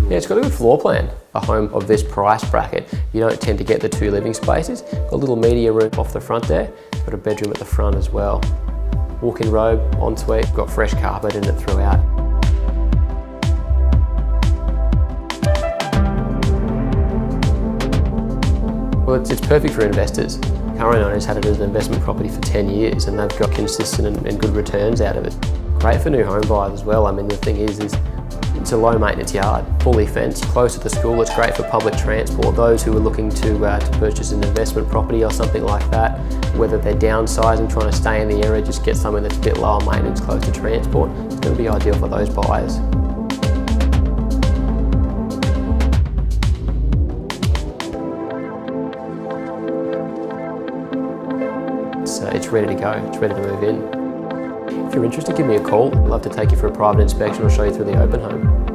Yeah, it's got a good floor plan. A home of this price bracket, you don't tend to get the 2 living spaces. Got a little media room off the front there. Got a bedroom at the front as well. Walk-in robe, ensuite, got fresh carpet in it throughout. Well, it's perfect for investors. Current owners had it as an investment property for 10 years and they've got consistent and good returns out of it. Great for new home buyers as well. I mean, the thing is it's a low maintenance yard, fully fenced, close to the school. It's great for public transport. Those who are looking to purchase an investment property or something like that, whether they're downsizing, trying to stay in the area, just get something that's a bit lower maintenance, close to transport, it's going to be ideal for those buyers. It's ready to go, it's ready to move in. If you're interested, give me a call. I'd love to take you for a private inspection or show you through the open home.